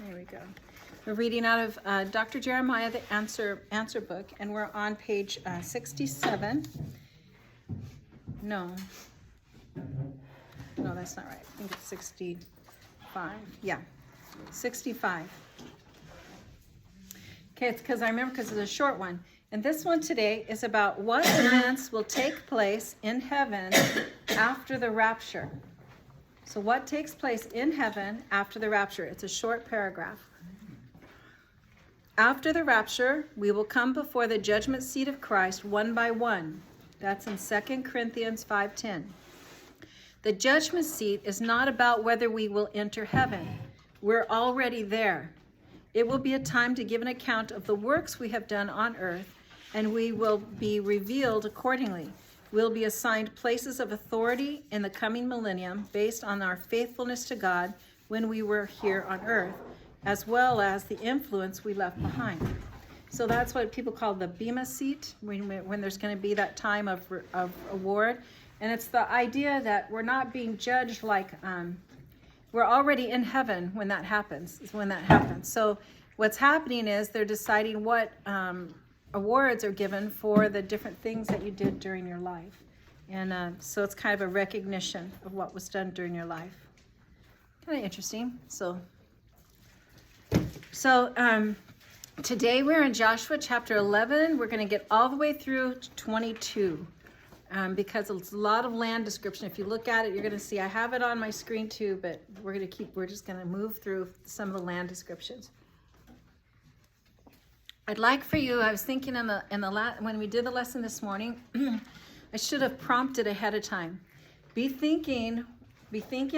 There we go. We're reading out of Dr. Jeremiah, the answer book, and we're on page 67. No, that's not right. I think it's 65. Yeah, 65. Okay, it's because I remember because it's a short one. And this one today is about what events will take place in heaven after the rapture. So what takes place in heaven after the rapture? It's a short paragraph. After the rapture, we will come before the judgment seat of Christ one by one. That's in 2 Corinthians 5:10. The judgment seat is not about whether we will enter heaven. We're already there. It will be a time to give an account of the works we have done on earth, and we will be revealed accordingly. We'll be assigned places of authority in the coming millennium based on our faithfulness to God when we were here on earth, as well as the influence we left behind. So that's what people call the Bema seat, when there's going to be that time of award. And it's the idea that we're not being judged like, we're already in heaven when that happens, So what's happening is they're deciding what awards are given for the different things that you did during your life. And so it's kind of a recognition of what was done during your life. Kind of interesting. So today we're in Joshua chapter 11. We're going to get all the way through 22 because it's a lot of land description. If you look at it, you're going to see I have it on my screen too, but we're just going to move through some of the land descriptions. I'd like for you, I was thinking when we did the lesson this morning, I should have prompted ahead of time. Be thinking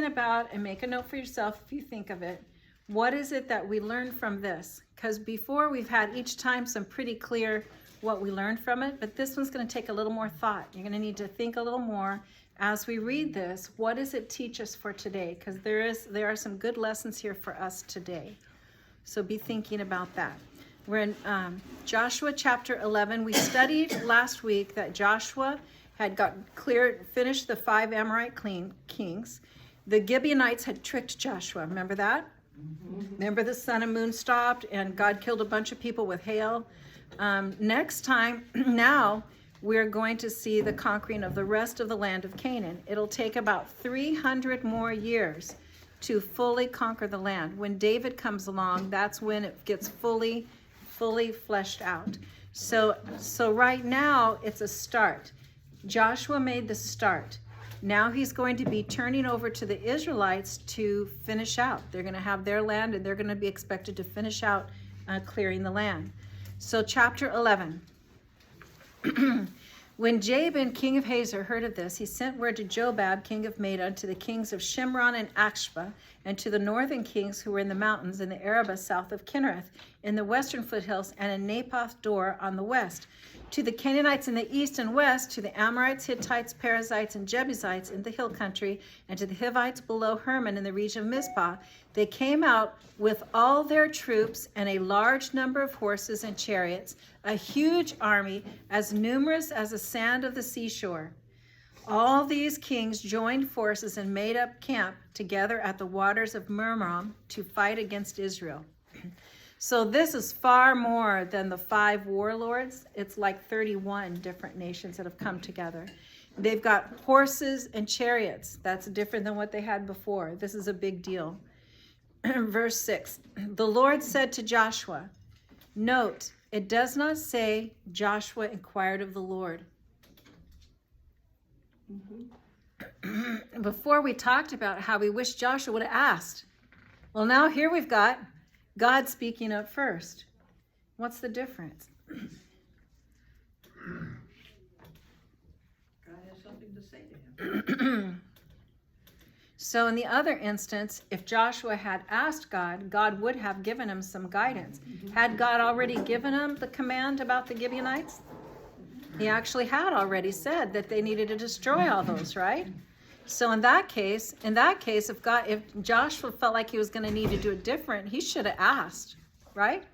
about, and make a note for yourself if you think of it, what is it that we learned from this? Because before we've had each time some pretty clear what we learned from it, but this one's going to take a little more thought. You're going to need to think a little more as we read this. What does it teach us for today? Because there are some good lessons here for us today. So be thinking about that. We're in Joshua chapter 11. We studied last week that Joshua had finished the 5 Amorite kings. The Gibeonites had tricked Joshua. Remember that? Mm-hmm. Remember the sun and moon stopped and God killed a bunch of people with hail. Next time, now we're going to see the conquering of the rest of the land of Canaan. It'll take about 300 more years to fully conquer the land. When David comes along, that's when it gets fully fleshed out. So right now it's a start. Joshua made the start. Now he's going to be turning over to the Israelites to finish out. They're going to have their land and they're going to be expected to finish out clearing the land. So chapter 11. When Jabin, king of Hazor, heard of this, he sent word to Jobab, king of Madon, to the kings of Shimron and Akshba, and to the northern kings who were in the mountains in the Arabah south of Kinnereth, in the western foothills, and in Naphoth Dor on the west, to the Canaanites in the east and west, to the Amorites, Hittites, Perizzites, and Jebusites in the hill country, and to the Hivites below Hermon in the region of Mizpah. They came out with all their troops and a large number of horses and chariots, a huge army, as numerous as the sand of the seashore. All these kings joined forces and made up camp together at the waters of Merom to fight against Israel. So this is far more than the 5 warlords. It's like 31 different nations that have come together. They've got horses and chariots. That's different than what they had before. This is a big deal. Verse 6, the Lord said to Joshua, note, it does not say Joshua inquired of the Lord. Mm-hmm. Before we talked about how we wish Joshua would have asked. Well, now here we've got God speaking up first. What's the difference? God has something to say to him. So in the other instance, if Joshua had asked God, God would have given him some guidance. Had God already given him the command about the Gibeonites? He actually had already said that they needed to destroy all those, right? So in that case, if Joshua felt like he was going to need to do it different, he should have asked, right?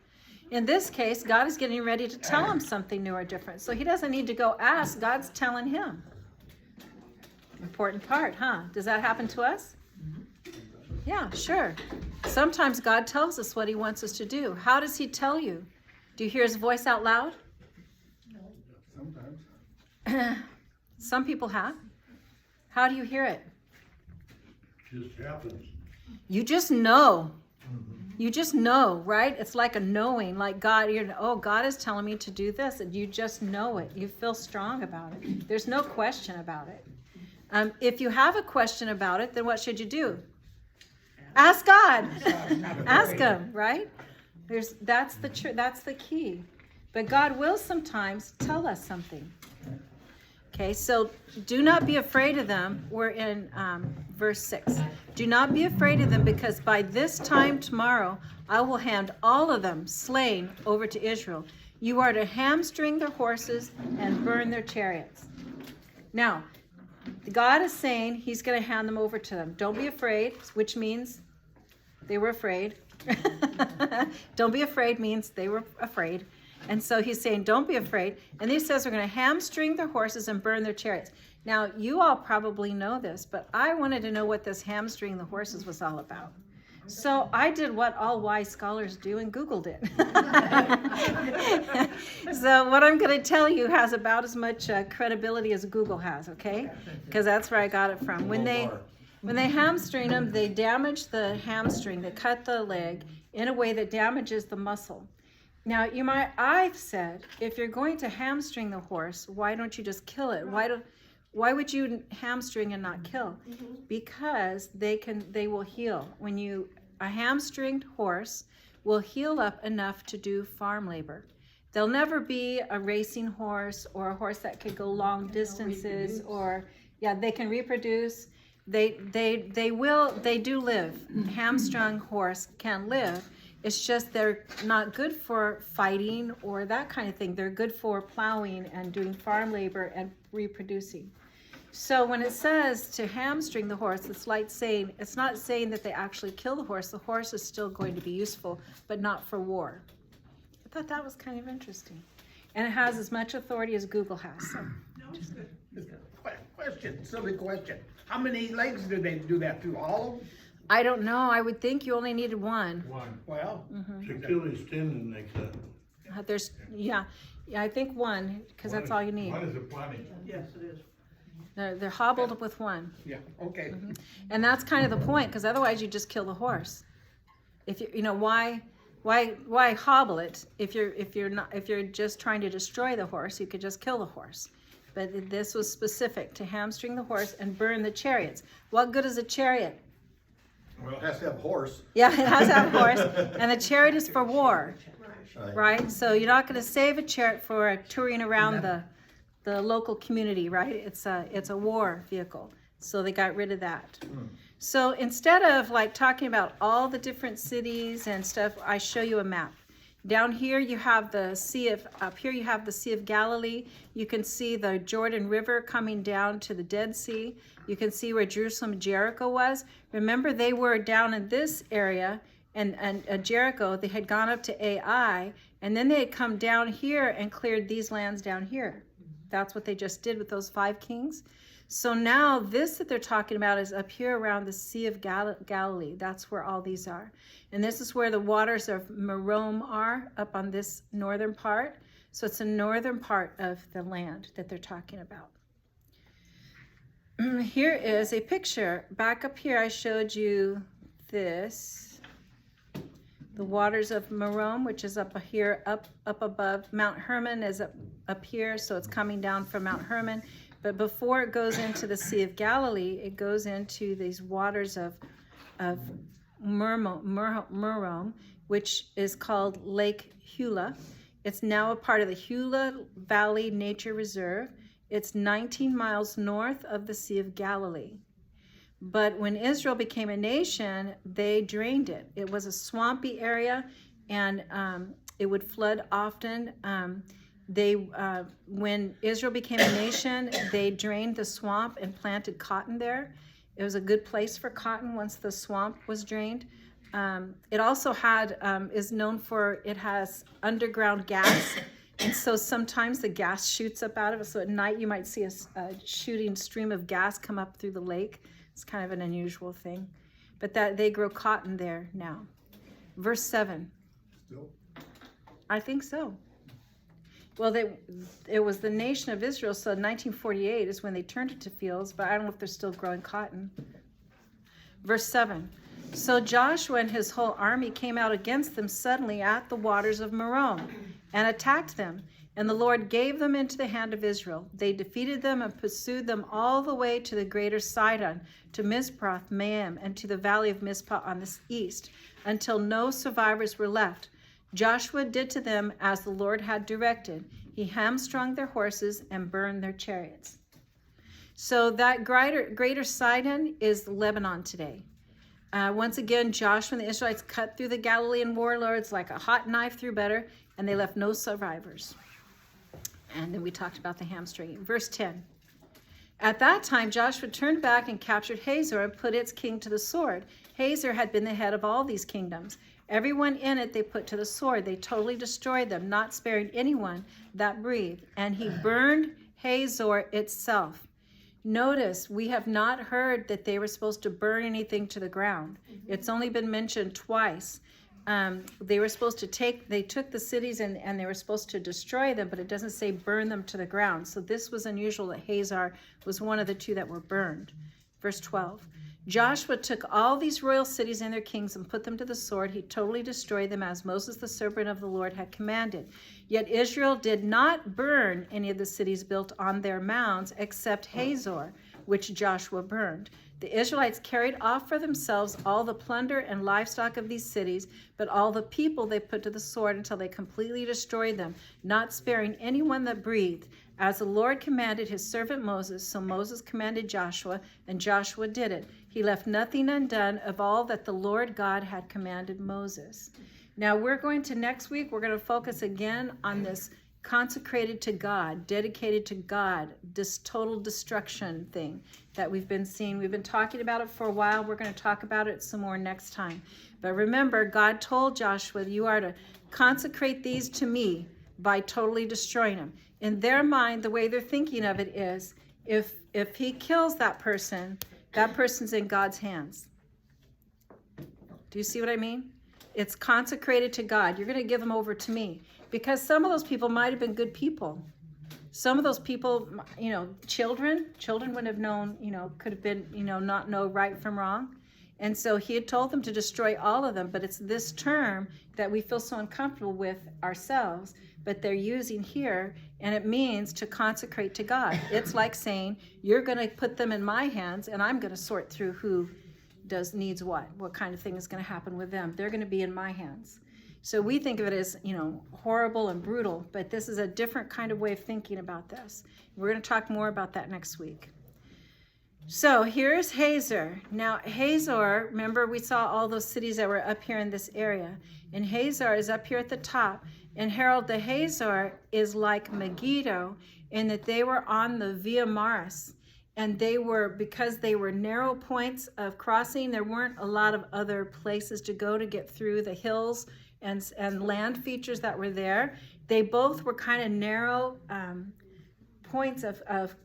In this case, God is getting ready to tell him something new or different. So he doesn't need to go ask, God's telling him. Important part, huh? Does that happen to us? Yeah, sure. Sometimes God tells us what he wants us to do. How does he tell you? Do you hear his voice out loud? Sometimes. Some people have. How do you hear it? Just happens. You just know. You just know, right? It's like a knowing, like God, God is telling me to do this, and you just know it. You feel strong about it. There's no question about it. If you have a question about it, then what should you do? Ask God. Ask him, right? That's the key. But God will sometimes tell us something. Okay, so do not be afraid of them. We're in verse 6. Do not be afraid of them, because by this time tomorrow I will hand all of them slain over to Israel. You are to hamstring their horses and burn their chariots. Now, God is saying he's going to hand them over to them. Don't be afraid, which means they were afraid. Don't be afraid means they were afraid. And so he's saying, don't be afraid. And he says we're going to hamstring their horses and burn their chariots. Now, you all probably know this, but I wanted to know what this hamstring the horses was all about. So I did what all wise scholars do and Googled it. So what I'm going to tell you has about as much credibility as Google has, okay? Because that's where I got it from. When they hamstring them, they damage the hamstring. They cut the leg in a way that damages the muscle. Now, I've said, if you're going to hamstring the horse, why don't you just kill it? Why would you hamstring and not kill? Because they will heal. A hamstringed horse will heal up enough to do farm labor. They'll never be a racing horse or a horse that could go long distances they can reproduce. They do live. Hamstrung horse can live. It's just they're not good for fighting or that kind of thing. They're good for plowing and doing farm labor and reproducing. So when it says to hamstring the horse, it's not saying that they actually kill the horse. The horse is still going to be useful, but not for war. I thought that was kind of interesting. And it has as much authority as Google has. So. No, it's good. Silly question. How many legs do they do that through? All of them? I don't know. I would think you only needed one. Well, To kill his tendon, they cut. I think one, because that's all you need. One is a plenty. Yes, it is. They're hobbled up with one. yeah, okay. And that's kind of the point, because otherwise you just kill the horse. If why hobble it? If you're just trying to destroy the horse, you could just kill the horse. But this was specific to hamstring the horse and burn the chariots. What good is a chariot? Well, it has to have a horse. Yeah, it has to have a horse, and the chariot is for war, right? So you're not going to save a chariot for touring around the local community, right? It's a war vehicle, so they got rid of that. So instead of talking about all the different cities and stuff, I show you a map. Down here you have up here you have the Sea of Galilee. You can see the Jordan River coming down to the Dead Sea. You can see where Jerusalem and Jericho was. Remember, they were down in this area, and Jericho, they had gone up to Ai, and then they had come down here and cleared these lands down here. That's what they just did with those 5 kings. So now this that they're talking about is up here around the Sea of Galilee. That's where all these are. And this is where the waters of Merom are, up on this northern part. So it's the northern part of the land that they're talking about. Here is a picture. Back up here I showed you this. The waters of Merom, which is up here, up above. Mount Hermon is up here, so it's coming down from Mount Hermon. But before it goes into the Sea of Galilee, it goes into these waters of Merom, which is called Lake Hula. It's now a part of the Hula Valley Nature Reserve. It's 19 miles north of the Sea of Galilee. But when Israel became a nation, they drained it. It was a swampy area, and it would flood often. When Israel became a nation, they drained the swamp and planted cotton there. It was a good place for cotton once the swamp was drained. It also is known for, it has underground gas. And so sometimes the gas shoots up out of it. So at night you might see a shooting stream of gas come up through the lake. It's kind of an unusual thing. but that they grow cotton there now. Verse 7. Still, I think so. Well, it was the nation of Israel, so 1948 is when they turned it to fields, but I don't know if they're still growing cotton. Verse 7. So Joshua and his whole army came out against them suddenly at the waters of Merom and attacked them. And the Lord gave them into the hand of Israel. They defeated them and pursued them all the way to the greater Sidon, to Mizproth Maim, and to the valley of Mizpah on the east, until no survivors were left. Joshua did to them as the Lord had directed. He hamstrung their horses and burned their chariots. So that greater Sidon is Lebanon today. Once again, Joshua and the Israelites cut through the Galilean warlords like a hot knife through butter, and they left no survivors. And then we talked about the hamstringing. Verse 10. At that time, Joshua turned back and captured Hazor and put its king to the sword. Hazor had been the head of all these kingdoms. Everyone in it they put to the sword. They totally destroyed them, not sparing anyone that breathed. And he burned Hazor itself. Notice, we have not heard that they were supposed to burn anything to the ground. It's only been mentioned twice. They were supposed to they took the cities and they were supposed to destroy them, but it doesn't say burn them to the ground. So this was unusual that Hazor was one of the two that were burned. Verse 12. Joshua took all these royal cities and their kings and put them to the sword. He totally destroyed them as Moses, the servant of the Lord, had commanded. Yet Israel did not burn any of the cities built on their mounds except Hazor, which Joshua burned. The Israelites carried off for themselves all the plunder and livestock of these cities, but all the people they put to the sword until they completely destroyed them, not sparing anyone that breathed. As the Lord commanded his servant Moses, so Moses commanded Joshua, and Joshua did it. He left nothing undone of all that the Lord God had commanded Moses. Now next week, we're going to focus again on this consecrated to God, dedicated to God, this total destruction thing that we've been seeing. We've been talking about it for a while. We're going to talk about it some more next time. But remember, God told Joshua, you are to consecrate these to me by totally destroying them. In their mind, the way they're thinking of it is, if he kills that person's in God's hands. Do you see what I mean? It's consecrated to God. You're going to give them over to me. Because some of those people might have been good people. Some of those people, children wouldn't have known, could have been, not know right from wrong. And so he had told them to destroy all of them, but it's this term that we feel so uncomfortable with ourselves, but they're using here, and it means to consecrate to God. It's like saying, you're going to put them in my hands, and I'm going to sort through who needs what kind of thing is going to happen with them. They're going to be in my hands. So we think of it as, horrible and brutal, but this is a different kind of way of thinking about this. We're going to talk more about that next week. So here's Hazor. Now Hazor, remember we saw all those cities that were up here in this area, and Hazor is up here at the top. And Harold, the Hazor is like Megiddo in that they were on the Via Maris, and because they were narrow points of crossing, there weren't a lot of other places to go to get through the hills and land features that were there. They both were kind of narrow points of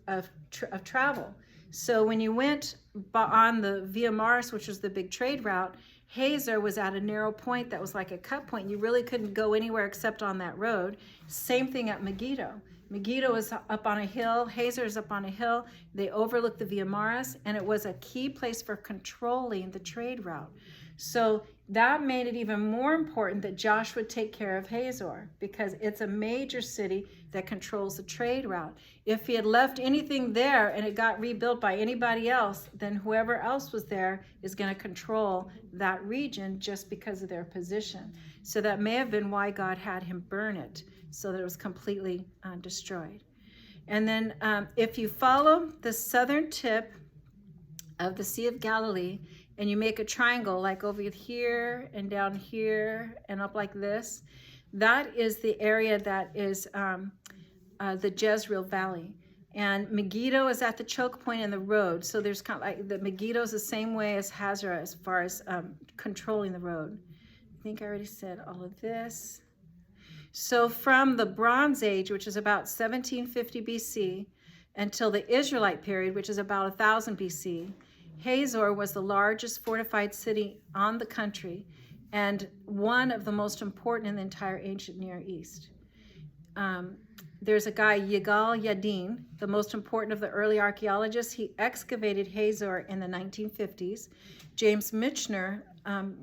travel. So when you went on the Via Maris, which was the big trade route, Hazor was at a narrow point that was like a cut point. You really couldn't go anywhere except on that road. Same thing at Megiddo. Megiddo is up on a hill. Hazor is up on a hill. They overlooked the Via Maris, and it was a key place for controlling the trade route. So that made it even more important that Joshua take care of Hazor, because it's a major city that controls the trade route. If he had left anything there and it got rebuilt by anybody else, then whoever else was there is going to control that region just because of their position. So that may have been why God had him burn it, so that it was completely destroyed. And then if you follow the southern tip of the Sea of Galilee, and you make a triangle like over here and down here and up like this, that is the area that is the Jezreel Valley. And Megiddo is at the choke point in the road. So there's kind of like the Megiddo is the same way as Hazor as far as controlling the road. I think I already said all of this. So from the Bronze Age, which is about 1750 BC, until the Israelite period, which is about 1000 BC, Hazor was the largest fortified city on the country and one of the most important in the entire ancient Near East. There's a guy, Yigal Yadin, the most important of the early archaeologists. He excavated Hazor in the 1950s. James Michener,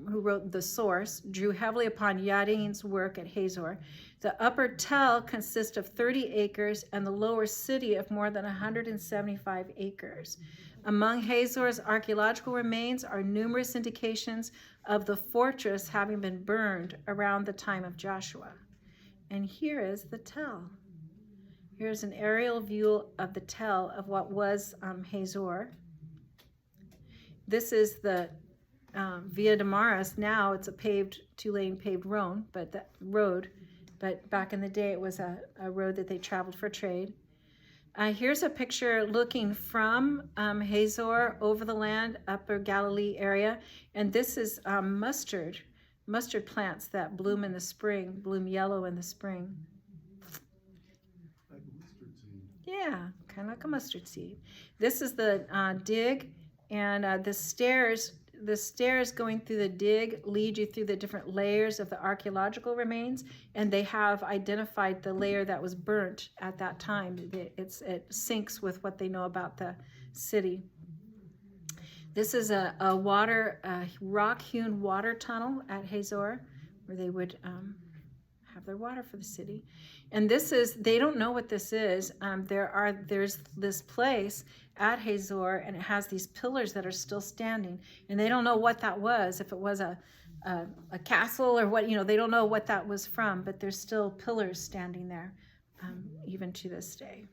who wrote The Source, drew heavily upon Yadin's work at Hazor. The upper tell consists of 30 acres and the lower city of more than 175 acres. Among Hazor's archaeological remains are numerous indications of the fortress having been burned around the time of Joshua. And here is the tell. Here's an aerial view of the tell of what was Hazor. This is the Via de Maris. Now it's a paved, two-lane paved road, but back in the day it was a road that they traveled for trade. Here's a picture looking from Hazor over the land, upper Galilee area, and this is mustard plants that bloom in the spring, bloom yellow in the spring. Like a mustard seed. Yeah, kind of like a mustard seed. This is the dig, and the stairs going through the dig lead you through the different layers of the archaeological remains, and they have identified the layer that was burnt at that time. It syncs with what they know about the city. This is a rock-hewn water tunnel at Hazor, where they would have their water for the city. And they don't know what this is. There's this place at Hazor, and it has these pillars that are still standing, and they don't know what that was, if it was a castle or what, they don't know what that was from, but there's still pillars standing there, even to this day.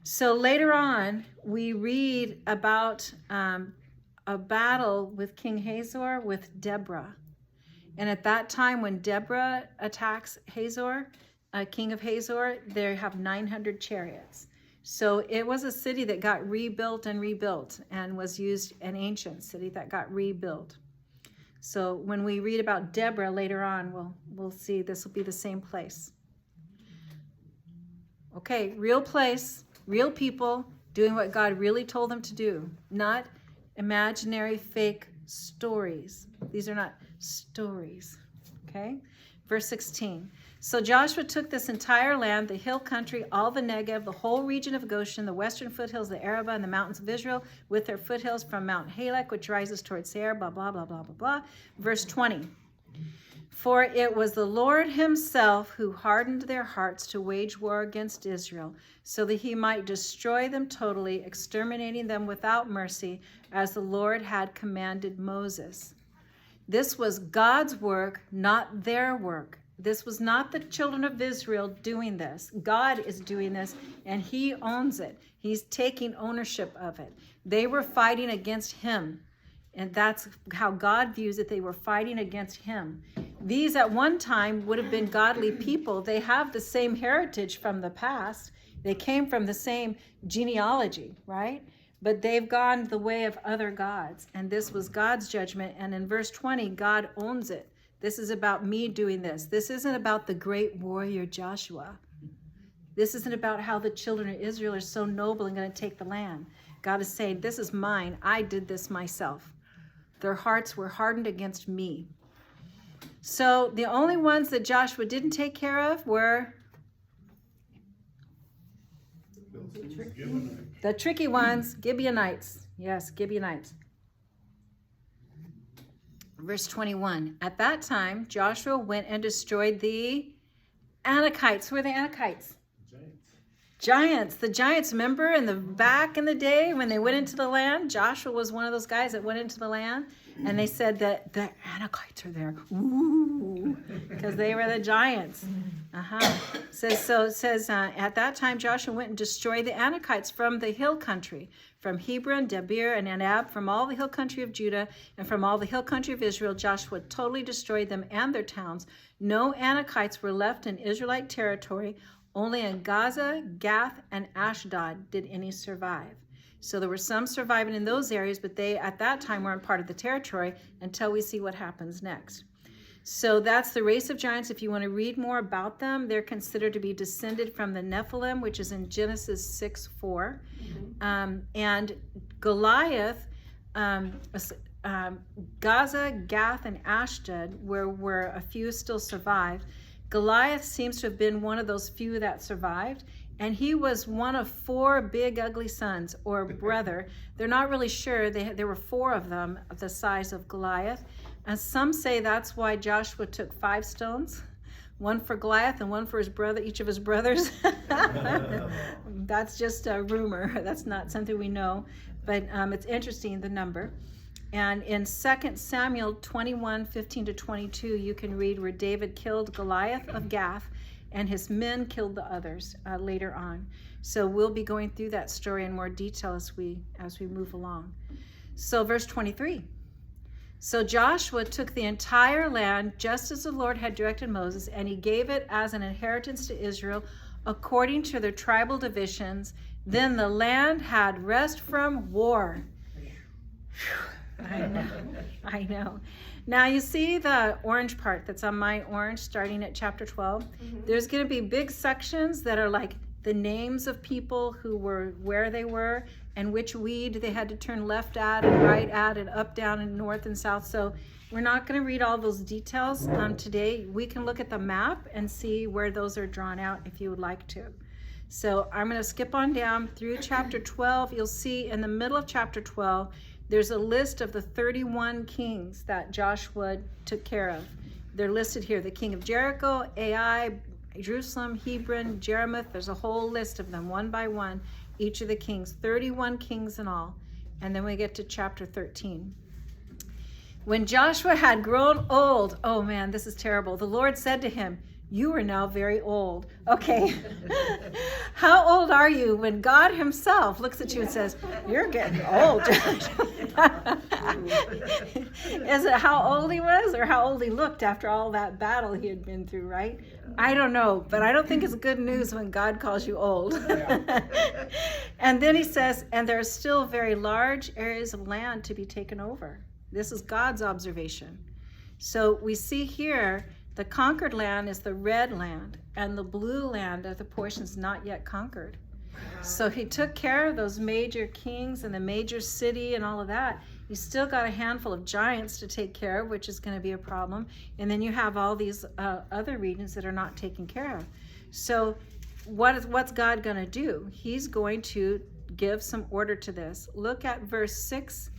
So later on, we read about a battle with King Hazor with Deborah. And at that time, when Deborah attacks Hazor, king of Hazor, they have 900 chariots. So it was a city that got rebuilt and was used, an ancient city that got rebuilt. So when we read about Deborah later on, we'll see this will be the same place. Okay, real place, real people doing what God really told them to do, not imaginary fake stories. These are not stories, okay? Verse 16. So Joshua took this entire land, the hill country, all the Negev, the whole region of Goshen, the western foothills, the Arabah, and the mountains of Israel, with their foothills from Mount Halak, which rises towards Seir, blah, blah, blah, blah, blah, blah. Verse 20. For it was the Lord himself who hardened their hearts to wage war against Israel, so that he might destroy them totally, exterminating them without mercy, as the Lord had commanded Moses. This was God's work, not their work. This was not the children of Israel doing this. God is doing this, and he owns it. He's taking ownership of it. They were fighting against him, and that's how God views it. They were fighting against him. These at one time would have been godly people. They have the same heritage from the past. They came from the same genealogy, right? But they've gone the way of other gods, and this was God's judgment. And in verse 20, God owns it. This is about me doing this. This isn't about the great warrior Joshua. This isn't about how the children of Israel are so noble and going to take the land. God is saying, this is mine. I did this myself. Their hearts were hardened against me. So the only ones that Joshua didn't take care of were the tricky ones, Gibeonites. Yes, Gibeonites. Verse 21, at that time, Joshua went and destroyed the Anakites. Who are the Anakites? Giants. The giants, remember back in the day when they went into the land? Joshua was one of those guys that went into the land, and they said that the Anakites are there. Ooh, because they were the giants. It says, at that time Joshua went and destroyed the Anakites from the hill country, from Hebron, Debir, and Anab, from all the hill country of Judah, and from all the hill country of Israel. Joshua totally destroyed them and their towns. No Anakites were left in Israelite territory. Only in Gaza, Gath, and Ashdod did any survive. So there were some surviving in those areas, but they at that time weren't part of the territory until we see what happens next. So that's the race of giants. If you want to read more about them, they're considered to be descended from the Nephilim, which is in Genesis 6:4. And Goliath Gaza, Gath, and Ashdod, where a few still survived. Goliath seems to have been one of those few that survived, and he was one of 4 big ugly sons, or brother. They're not really sure. There were 4 of them of the size of Goliath, and some say that's why Joshua took 5 stones, one for Goliath and one for his brother, each of his brothers. That's just a rumor. That's not something we know, but it's interesting, the number. And in 2 Samuel 21:15-22, you can read where David killed Goliath of Gath, and his men killed the others later on. So we'll be going through that story in more detail as we move along. So verse 23. So Joshua took the entire land just as the Lord had directed Moses, and he gave it as an inheritance to Israel according to their tribal divisions. Then the land had rest from war. I know. Now you see the orange part that's on my orange starting at chapter 12. There's going to be big sections that are like the names of people who were where they were and which weed they had to turn left at and right at and up, down, and north and south. So we're not going to read all those details today. We can look at the map and see where those are drawn out if you would like to. So I'm going to skip on down through chapter 12. You'll see in the middle of chapter 12, there's a list of the 31 kings that Joshua took care of. They're listed here. The king of Jericho, Ai, Jerusalem, Hebron, Jeremoth. There's a whole list of them, one by one, each of the kings, 31 kings in all. And then we get to chapter 13. When Joshua had grown old, oh man, this is terrible. The Lord said to him, "You are now very old." Okay. How old are you when God himself looks at you and says, "You're getting old." Is it how old he was or how old he looked after all that battle he had been through, right? I don't know, but I don't think it's good news when God calls you old. And then he says, and there are still very large areas of land to be taken over. This is God's observation. So we see here, the conquered land is the red land, and the blue land are the portions not yet conquered. So he took care of those major kings and the major city and all of that. You still got a handful of giants to take care of, which is going to be a problem. And then you have all these other regions that are not taken care of. So what's God going to do? He's going to give some order to this. Look at verse 6.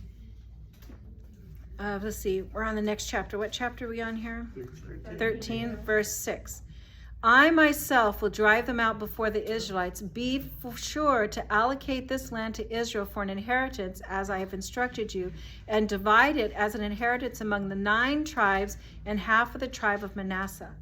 Let's see, we're on the next chapter. What chapter are we on here? 13, verse 6. I myself will drive them out before the Israelites. Be sure to allocate this land to Israel for an inheritance as I have instructed you, and divide it as an inheritance among the 9 tribes and half of the tribe of Manasseh.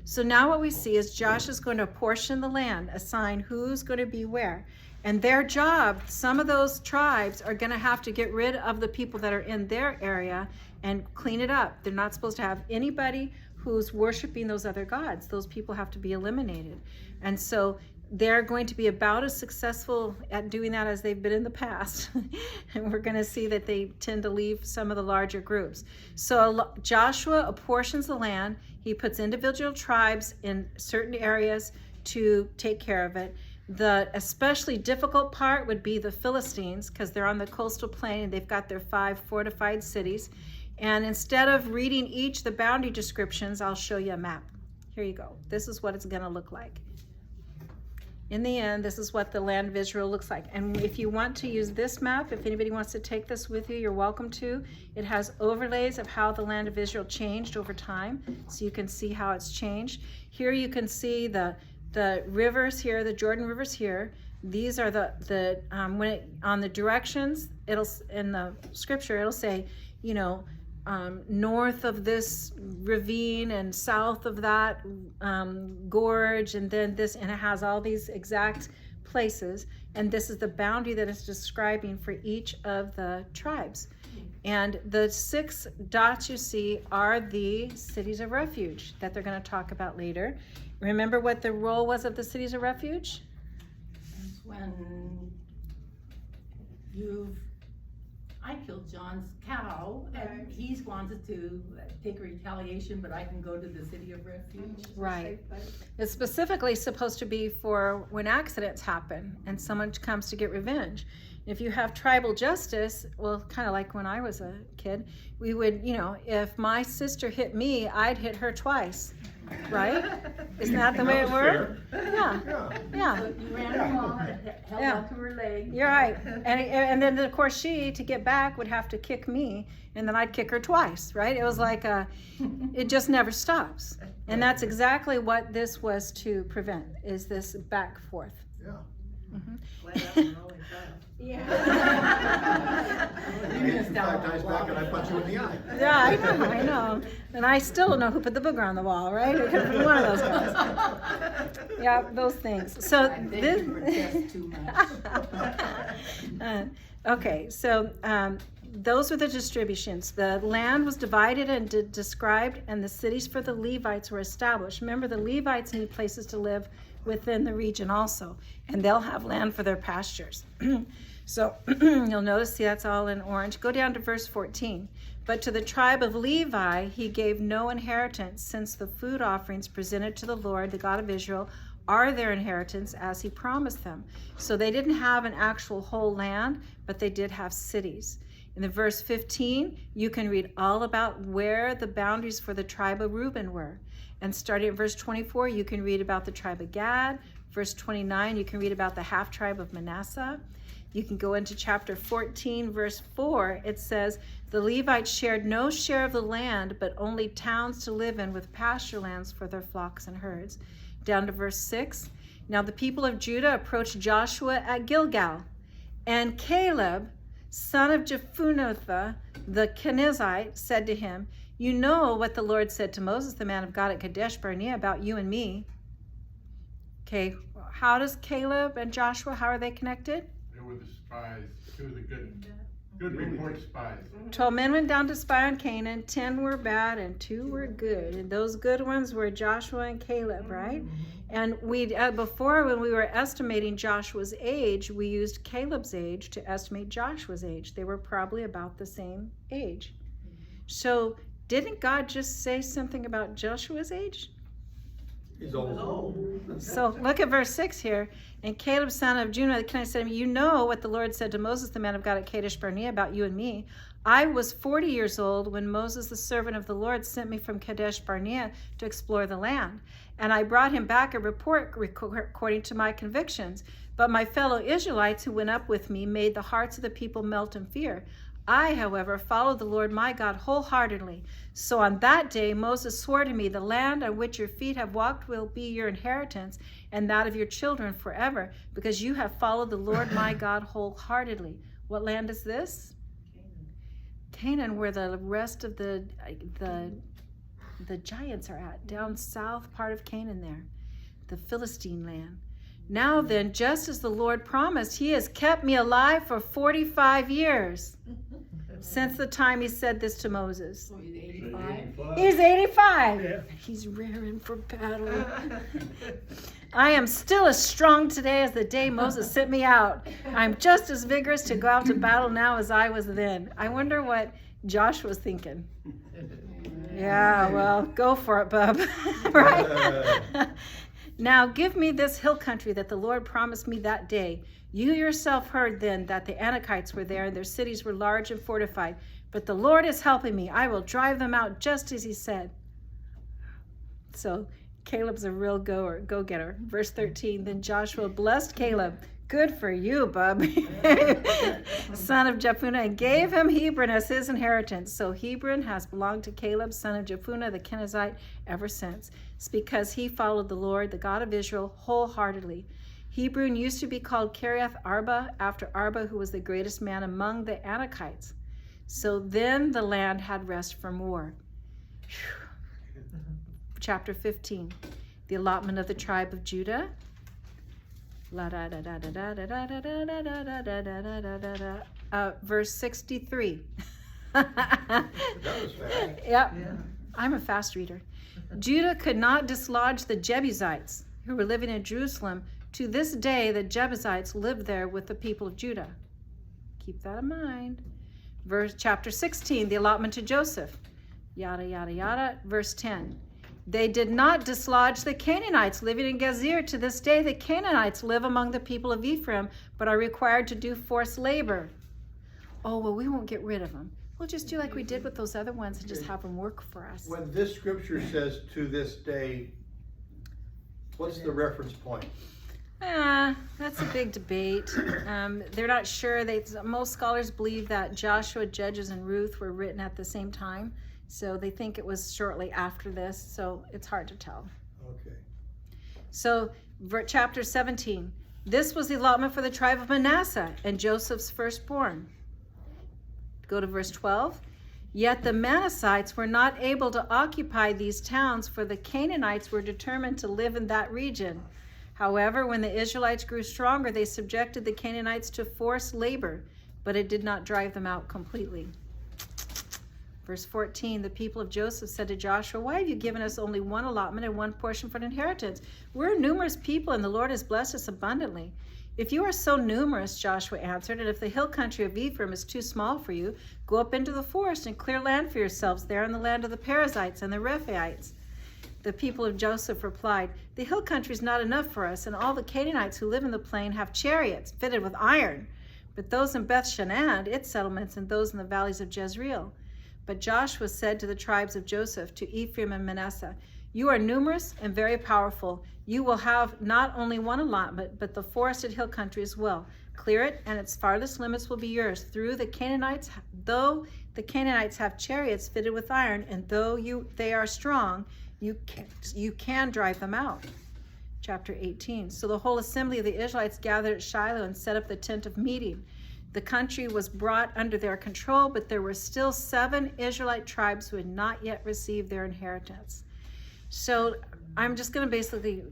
So now what we see is Josh is going to portion the land, assign who's going to be where. And their job, some of those tribes are going to have to get rid of the people that are in their area and clean it up. They're not supposed to have anybody who's worshiping those other gods. Those people have to be eliminated. And so they're going to be about as successful at doing that as they've been in the past. And we're going to see that they tend to leave some of the larger groups. So Joshua apportions the land. He puts individual tribes in certain areas to take care of it. The especially difficult part would be the Philistines, because they're on the coastal plain and they've got their 5 fortified cities. And instead of reading each the boundary descriptions, I'll show you a map. Here you go. This is what it's going to look like. In the end, this is what the land of Israel looks like. And if you want to use this map, if anybody wants to take this with you, you're welcome to. It has overlays of how the land of Israel changed over time, so you can see how it's changed. Here you can see the rivers here, the Jordan rivers here. These are on the directions, in the scripture, it'll say, north of this ravine and south of that gorge, and then this, and it has all these exact places. And this is the boundary that it's describing for each of the tribes. And the 6 dots you see are the cities of refuge that they're going to talk about later. Remember what the role was of the cities of refuge? When you've I killed John's cow, and he wanted to take a retaliation, but I can go to the city of refuge. Right. It's specifically supposed to be for when accidents happen and someone comes to get revenge. If you have tribal justice, well, kind of like when I was a kid, we would, if my sister hit me, I'd hit her twice, right? Isn't that the way it worked? Yeah, yeah. So you ran along and held Yeah. onto her leg. You're right. And then, of course, she, to get back, would have to kick me, and then I'd kick her twice, right? It was like it just never stops. And that's exactly what this was to prevent, is this back forth. Yeah. Glad that was really fast. You get 5 times back and I punch you in the eye. Yeah, I know. And I still don't know who put the booger on the wall, right? It could have been one of those guys. Yeah, those things. So I think you were just too much. Okay, so those were the distributions. The land was divided and described, and the cities for the Levites were established. Remember, the Levites need places to live within the region also, and they'll have land for their pastures. So you'll notice, see, that's all in orange. Go down to verse 14. But to the tribe of Levi he gave no inheritance, since the food offerings presented to the Lord, the God of Israel, are their inheritance as he promised them. So they didn't have an actual whole land, but they did have cities. In the verse 15, you can read all about where the boundaries for the tribe of Reuben were. And starting at verse 24, you can read about the tribe of Gad. Verse 29, you can read about the half tribe of Manasseh. You can go into chapter 14, verse 4. It says, the Levites shared no share of the land, but only towns to live in with pasture lands for their flocks and herds. Down to verse 6. Now the people of Judah approached Joshua at Gilgal, and Caleb, son of Jephunneh, the Kenizzite, said to him, you know what the Lord said to Moses, the man of God, at Kadesh Barnea about you and me. Okay, how does Caleb and Joshua, how are they connected? They were the spies, 2 of the good report spies. 12 men went down to spy on Canaan, 10 were bad and 2 were good. And those good ones were Joshua and Caleb, right? And we before, when we were estimating Joshua's age, we used Caleb's age to estimate Joshua's age. They were probably about the same age. So didn't God just say something about Joshua's age? He's old. So look at verse 6 here. And Caleb, son of Jephunneh, the Kenizzite, said, you know what the Lord said to Moses, the man of God, at Kadesh Barnea about you and me. I was 40 years old when Moses, the servant of the Lord, sent me from Kadesh Barnea to explore the land. And I brought him back a report according to my convictions. But my fellow Israelites who went up with me made the hearts of the people melt in fear. I, however, followed the Lord my God wholeheartedly. So on that day Moses swore to me, the land on which your feet have walked will be your inheritance, and that of your children forever, because you have followed the Lord my God wholeheartedly. What land is this? Canaan, where the rest of the giants are at, down south part of Canaan there, the Philistine land. Now then, just as the Lord promised, he has kept me alive for 45 years since the time he said this to Moses. So he's 85. He's 85. Yeah. He's rearing for battle. I am still as strong today as the day Moses sent me out. I'm just as vigorous to go out to battle now as I was then. I wonder what Joshua's thinking. Yeah, well, go for it, bub. Right? Now give me this hill country that the Lord promised me that day. You yourself heard then that the Anakites were there, and their cities were large and fortified. But the Lord is helping me. I will drive them out just as he said. So Caleb's a real go-getter. Verse 13, then Joshua blessed Caleb. Good for you, bub. Son of Jephunneh, and gave him Hebron as his inheritance. So Hebron has belonged to Caleb, son of Jephunneh, the Kenizzite, ever since. It's because he followed the Lord, the God of Israel, wholeheartedly. Hebron used to be called Kiriath Arba, after Arba, who was the greatest man among the Anakites. So then the land had rest from war. Chapter 15, the allotment of the tribe of Judah. Verse 63. That was fast. Yep. Yeah. I'm a fast reader. Judah could not dislodge the Jebusites who were living in Jerusalem. To this day, the Jebusites live there with the people of Judah. Keep that in mind. Chapter 16, the allotment to Joseph. Yada, yada, yada. Verse 10. They did not dislodge the Canaanites living in Gezer. To this day, the Canaanites live among the people of Ephraim, but are required to do forced labor. Oh, well, we won't get rid of them. We'll just do like we did with those other ones and just have them work for us. When this scripture says to this day, what's the reference point? That's a big debate. They're not sure. Most scholars believe that Joshua, Judges, and Ruth were written at the same time. So they think it was shortly after this. So it's hard to tell. Okay. So chapter 17. This was the allotment for the tribe of Manasseh and Joseph's firstborn. Go to verse 12. Yet the Manassites were not able to occupy these towns, for the Canaanites were determined to live in that region. However, when the Israelites grew stronger, they subjected the Canaanites to forced labor, but it did not drive them out completely. Verse 14, the people of Joseph said to Joshua, why have you given us only one allotment and one portion for an inheritance? We're a numerous people, and the Lord has blessed us abundantly. If you are so numerous, Joshua answered, and if the hill country of Ephraim is too small for you, go up into the forest and clear land for yourselves there in the land of the Perizzites and the Rephaites. The people of Joseph replied, the hill country is not enough for us, and all the Canaanites who live in the plain have chariots fitted with iron. But those in Beth Shean, its settlements, and those in the valleys of Jezreel. But Joshua said to the tribes of Joseph, to Ephraim and Manasseh, you are numerous and very powerful. You will have not only one allotment, but the forested hill country as well. Clear it, and its farthest limits will be yours. Through the Canaanites, though the Canaanites have chariots fitted with iron, and though they are strong, you can drive them out. Chapter 18. So the whole assembly of the Israelites gathered at Shiloh and set up the tent of meeting. The country was brought under their control, but there were still 7 Israelite tribes who had not yet received their inheritance. So I'm just going to basically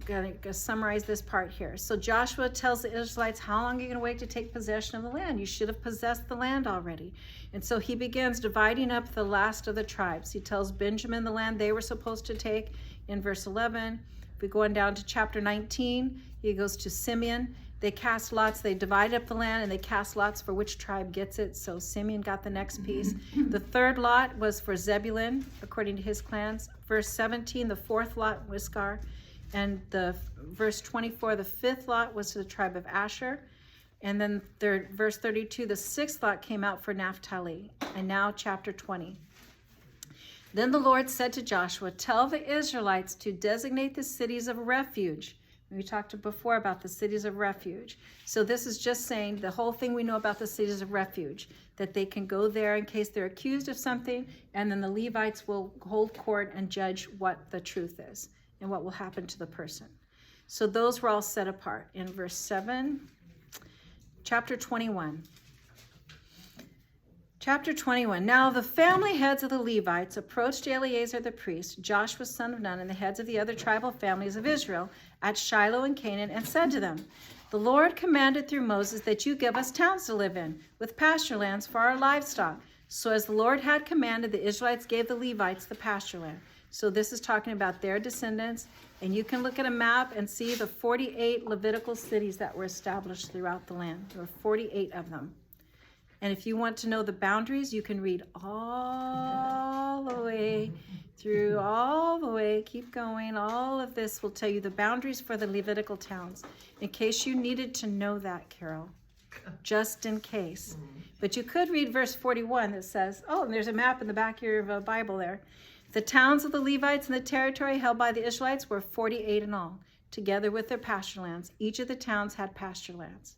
summarize this part here. So Joshua tells the Israelites, how long are you going to wait to take possession of the land? You should have possessed the land already. And so he begins dividing up the last of the tribes. He tells Benjamin the land they were supposed to take in verse 11. If we go on down to chapter 19, he goes to Simeon. They cast lots, they divide up the land, and they cast lots for which tribe gets it. So Simeon got the next piece. The third lot was for Zebulun, according to his clans. Verse 17, the fourth lot was Issachar. And verse 24, the fifth lot was to the tribe of Asher. And then verse 32, the sixth lot came out for Naphtali. And now chapter 20. Then the Lord said to Joshua, tell the Israelites to designate the cities of refuge. We talked before about the cities of refuge. So this is just saying the whole thing we know about the cities of refuge, that they can go there in case they're accused of something, and then the Levites will hold court and judge what the truth is and what will happen to the person. So those were all set apart. In verse 7, chapter 21. Chapter 21. Now the family heads of the Levites approached Eleazar the priest, Joshua son of Nun, and the heads of the other tribal families of Israel at Shiloh and Canaan, and said to them, the Lord commanded through Moses that you give us towns to live in, with pasture lands for our livestock. So as the Lord had commanded, the Israelites gave the Levites the pasture land. So this is talking about their descendants, and you can look at a map and see the 48 Levitical cities that were established throughout the land. There were 48 of them. And if you want to know the boundaries, you can read all the way through, all the way, keep going. All of this will tell you the boundaries for the Levitical towns, in case you needed to know that, Carol, just in case. But you could read verse 41 that says, oh, and there's a map in the back of your Bible there. The towns of the Levites in the territory held by the Israelites were 48 in all, together with their pasture lands. Each of the towns had pasture lands.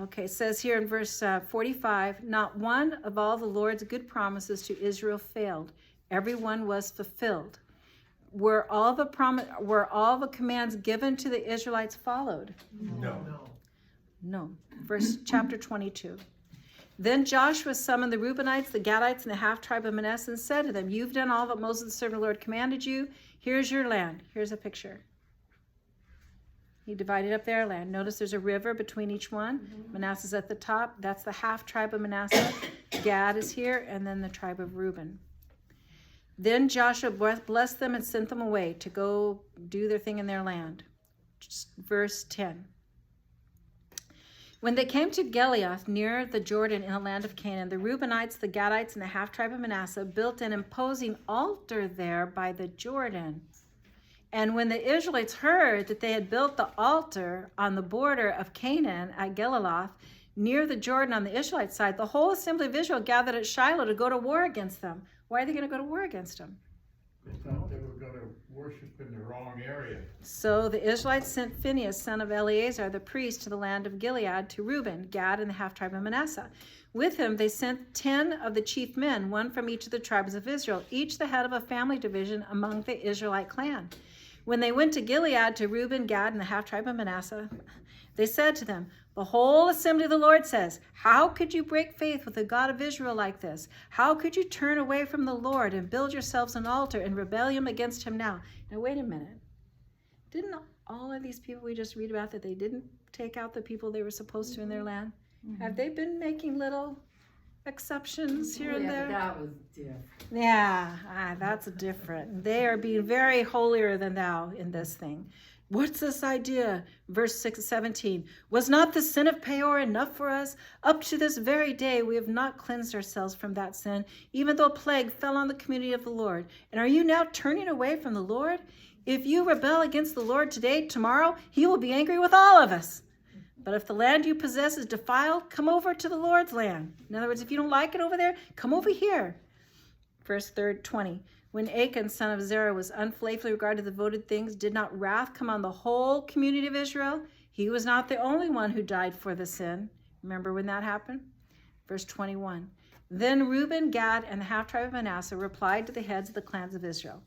Okay, it says here in verse 45, not one of all the Lord's good promises to Israel failed. Every one was fulfilled. Were all the commands given to the Israelites followed? No. Chapter 22. Then Joshua summoned the Reubenites, the Gadites, and the half-tribe of Manasseh and said to them, you've done all that Moses, the servant of the Lord, commanded you. Here's your land. Here's a picture. He divided up their land. Notice there's a river between each one. Manasseh's at the top. That's the half-tribe of Manasseh. Gad is here, and then the tribe of Reuben. Then Joshua blessed them and sent them away to go do their thing in their land. Verse 10. When they came to Gilead, near the Jordan in the land of Canaan, the Reubenites, the Gadites, and the half-tribe of Manasseh built an imposing altar there by the Jordan. And when the Israelites heard that they had built the altar on the border of Canaan at Geliloth, near the Jordan on the Israelite side, the whole assembly of Israel gathered at Shiloh to go to war against them. Why are they going to go to war against them? They thought they were gonna worship in the wrong area. So the Israelites sent Phinehas, son of Eleazar, the priest, to the land of Gilead, to Reuben, Gad, and the half-tribe of Manasseh. With him they sent 10 of the chief men, one from each of the tribes of Israel, each the head of a family division among the Israelite clan. When they went to Gilead, to Reuben, Gad, and the half-tribe of Manasseh, they said to them, the whole assembly of the Lord says, how could you break faith with the God of Israel like this? How could you turn away from the Lord and build yourselves an altar in rebellion against him now? Now, wait a minute. Didn't all of these people we just read about that they didn't take out the people they were supposed to in their land? Have they been making little exceptions here and there? That was different. Yeah, that's different. They are being very holier than thou in this thing. What's this idea? Verse 17. Was not the sin of Peor enough for us? Up to this very day, we have not cleansed ourselves from that sin, even though plague fell on the community of the Lord. And are you now turning away from the Lord? If you rebel against the Lord today, tomorrow, he will be angry with all of us. But if the land you possess is defiled, come over to the Lord's land. In other words, if you don't like it over there, come over here. Verse 20. When Achan, son of Zerah, was unfaithfully regarded the devoted things, did not wrath come on the whole community of Israel? He was not the only one who died for the sin. Remember when that happened? Verse 21. Then Reuben, Gad, and the half-tribe of Manasseh replied to the heads of the clans of Israel,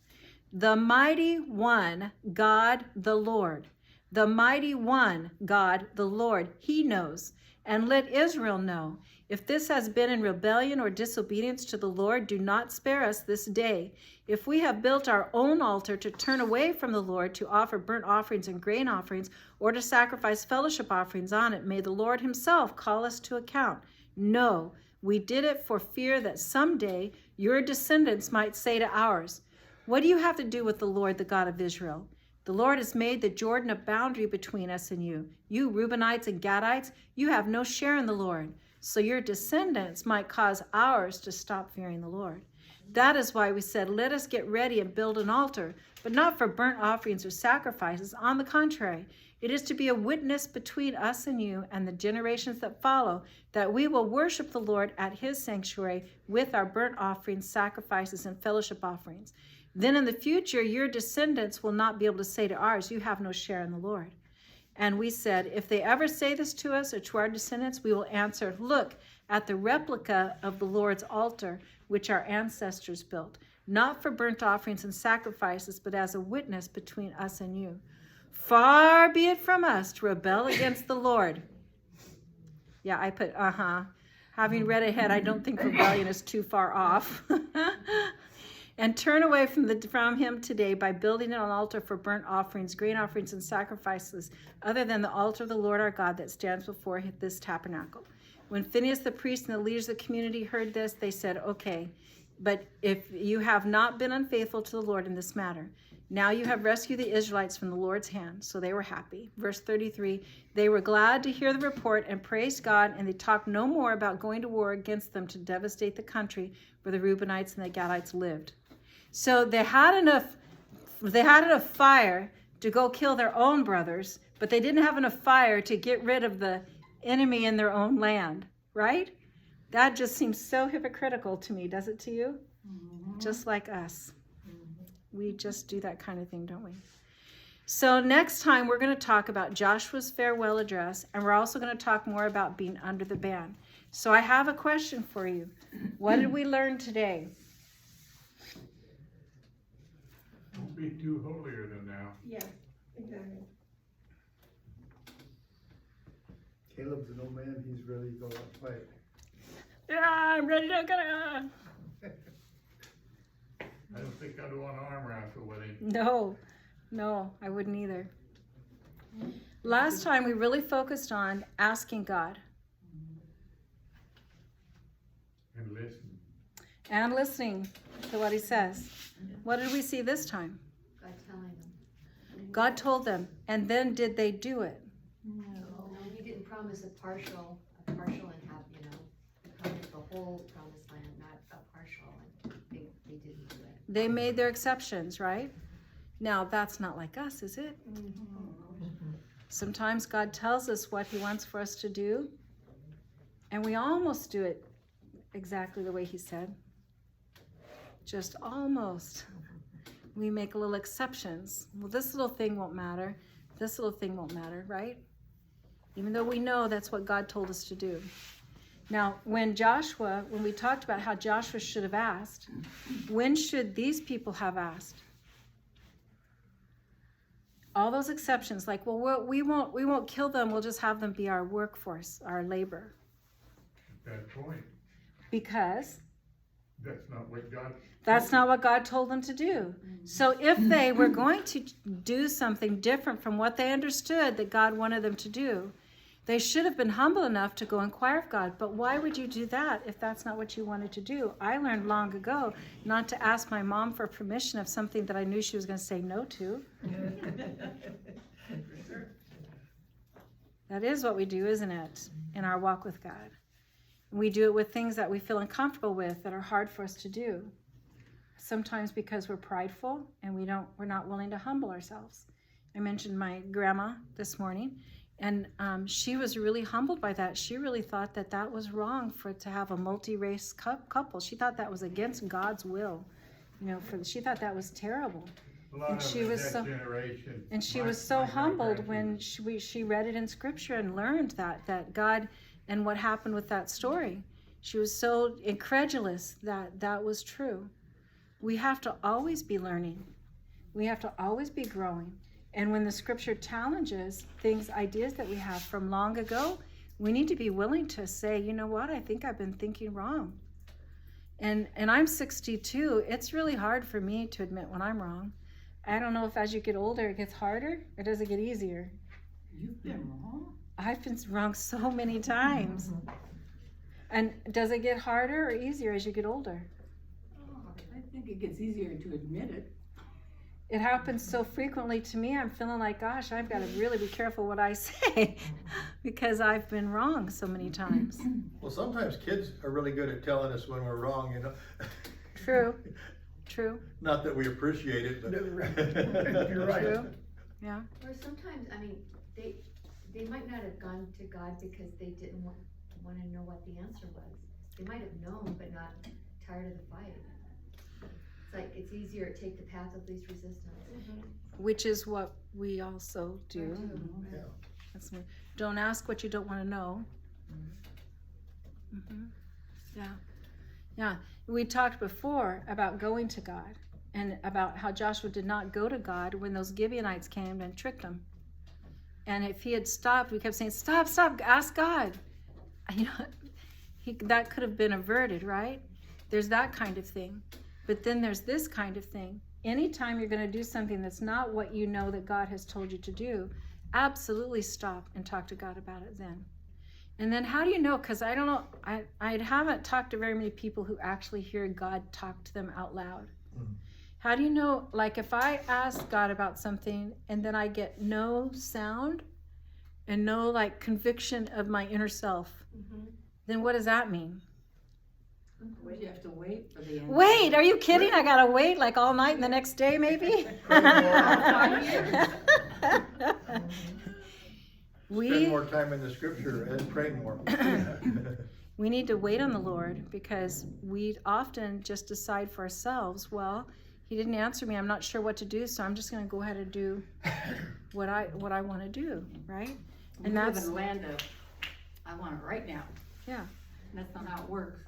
the mighty one, God the Lord. The mighty one, God the Lord, he knows. And let Israel know. If this has been in rebellion or disobedience to the Lord, do not spare us this day. If we have built our own altar to turn away from the Lord, to offer burnt offerings and grain offerings, or to sacrifice fellowship offerings on it, may the Lord himself call us to account. No, we did it for fear that someday your descendants might say to ours, what do you have to do with the Lord, the God of Israel? The Lord has made the Jordan a boundary between us and you. You Reubenites and Gadites, you have no share in the Lord. So your descendants might cause ours to stop fearing the Lord. That is why we said, let us get ready and build an altar, but not for burnt offerings or sacrifices. On the contrary, it is to be a witness between us and you and the generations that follow, that we will worship the Lord at his sanctuary with our burnt offerings, sacrifices, and fellowship offerings. Then in the future, your descendants will not be able to say to ours, you have no share in the Lord. And we said, if they ever say this to us or to our descendants, we will answer, look at the replica of the Lord's altar, which our ancestors built, not for burnt offerings and sacrifices, but as a witness between us and you. Far be it from us to rebel against the Lord. Yeah, I put, Having read ahead, I don't think rebellion is too far off. And turn away from him today by building an altar for burnt offerings, grain offerings, and sacrifices, other than the altar of the Lord our God that stands before this tabernacle. When Phinehas the priest and the leaders of the community heard this, they said, okay, but if you have not been unfaithful to the Lord in this matter, now you have rescued the Israelites from the Lord's hand. So they were happy. Verse 33, they were glad to hear the report and praised God, and they talked no more about going to war against them to devastate the country where the Reubenites and the Gadites lived. So they had enough fire to go kill their own brothers, but they didn't have enough fire to get rid of the enemy in their own land, right? That just seems so hypocritical to me, does it to you? Mm-hmm. Just like us. Mm-hmm. We just do that kind of thing, don't we? So next time we're going to talk about Joshua's farewell address, and we're also going to talk more about being under the ban. So I have a question for you. What did we learn today? Don't be too holier than thou. Yeah, exactly. Caleb's an old man, he's ready to go out and fight. Yeah, I'm ready to go. I don't think I'd want to arm wrestle with him. No, I wouldn't either. Last time we really focused on asking God. And listen. And listening to what he says. What did we see this time? God telling them. God told them, and then did they do it? No, he didn't promised a partial and have, he promised the whole promised land, not a partial, and they didn't do it. They made their exceptions, right? Now, that's not like us, is it? Sometimes God tells us what he wants for us to do, and we almost do it exactly the way he said. Just almost. We make little exceptions. Well, this little thing won't matter. This little thing won't matter, right? Even though we know that's what God told us to do. Now, when we talked about how Joshua should have asked, when should these people have asked? All those exceptions, like, well, we won't kill them, we'll just have them be our workforce, our labor. That point, Because that's not what God told them to do. So if they were going to do something different from what they understood that God wanted them to do, they should have been humble enough to go inquire of God. But why would you do that if that's not what you wanted to do? I learned long ago not to ask my mom for permission of something that I knew she was going to say no to. That is what we do, isn't it, in our walk with God? We do it with things that we feel uncomfortable with, that are hard for us to do. Sometimes because we're prideful and we're not willing to humble ourselves. I mentioned my grandma this morning, and she was really humbled by that. She really thought that was wrong to have a multi-race couple. She thought that was against God's will. She thought that was terrible. A lot And of she it, was that so- generation. And she my- was so my humbled great-grandkids. when she read it in Scripture and learned that God and what happened with that story. She was so incredulous that was true. We have to always be learning. We have to always be growing. And when the Scripture challenges ideas that we have from long ago, we need to be willing to say, you know what, I think I've been thinking wrong. And I'm 62. It's really hard for me to admit when I'm wrong. I don't know if as you get older it gets harder or does it get easier. You've been wrong? I've been wrong so many times. And does it get harder or easier as you get older? I think it gets easier to admit it. It happens so frequently to me, I'm feeling like, gosh, I've got to really be careful what I say because I've been wrong so many times. Well, sometimes kids are really good at telling us when we're wrong, True. Not that we appreciate it, but. You're right. True. Yeah. Or sometimes, they might not have gone to God because they didn't want to know what the answer was. They might have known, but not tired of the fight. It's like, it's easier to take the path of least resistance. Which is what we also do. Yeah. Don't ask what you don't want to know. Yeah. We talked before about going to God and about how Joshua did not go to God when those Gibeonites came and tricked him. And if he had stopped, we kept saying, stop, ask God. That could have been averted, right? There's that kind of thing. But then there's this kind of thing. Anytime you're going to do something that's not what you know that God has told you to do, absolutely stop and talk to God about it then. And then how do you know? Because I don't know, I haven't talked to very many people who actually hear God talk to them out loud. How do you know, like if I ask God about something and then I get no sound and no like conviction of my inner self, then what does that mean? Well, you have to wait for the answer. Wait, are you kidding? I gotta wait like all night and the next day maybe? Spend more time in the Scripture and pray more. We need to wait on the Lord because we often just decide for ourselves, well, he didn't answer me, I'm not sure what to do, so I'm just going to go ahead and do what I want to do, right? We And live that's, in a land of, I want it right now. yeah. That's not how it works.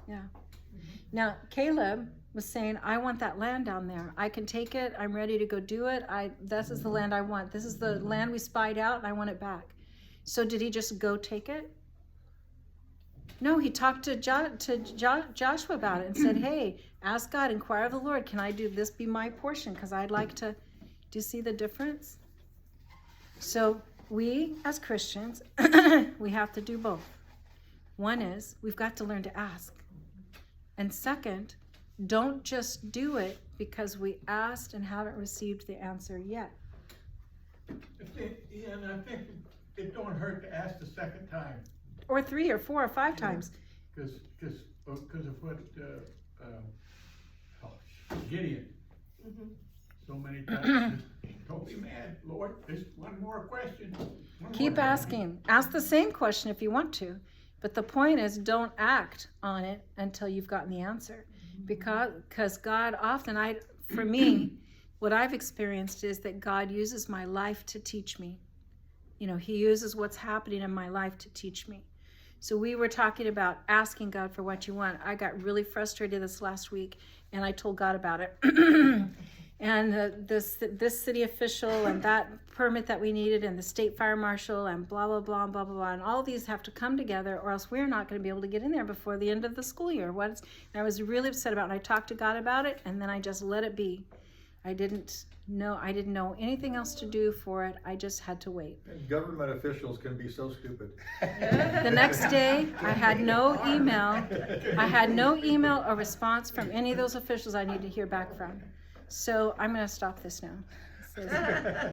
Now, Caleb was saying, I want that land down there. I can take it. I'm ready to go do it. This is the land I want. This is the land we spied out, and I want it back. So did he just go take it? No, he talked to Joshua about it and said, hey, ask God, inquire of the Lord. Can I do this be my portion? Because I'd like to. Do you see the difference? So we, as Christians, we have to do both. One is we've got to learn to ask. And second, don't just do it because we asked and haven't received the answer yet. And I think it don't hurt to ask the second time, Or 3 or 4 or 5 times. cause of what, Gideon, Mhm. so many times, don't be mad, Lord, there's one more question. one Keep more asking. Ask the same question if you want to. But the point is, don't act on it until you've gotten the answer. Because God often, for me, what I've experienced is that God uses my life to teach me. You know, he uses what's happening in my life to teach me. So we were talking about asking God for what you want. I got really frustrated this last week, and I told God about it. And this city official and that permit that we needed and the state fire marshal and blah, blah, blah, blah, blah, blah. And all these have to come together or else we're not going to be able to get in there before the end of the school year. And I was really upset about it. And I talked to God about it, and then I just let it be. I didn't know anything else to do for it. I just had to wait. Government officials can be so stupid. The next day, I had no email. I had no email or response from any of those officials I need to hear back from. So I'm going to stop this now. So-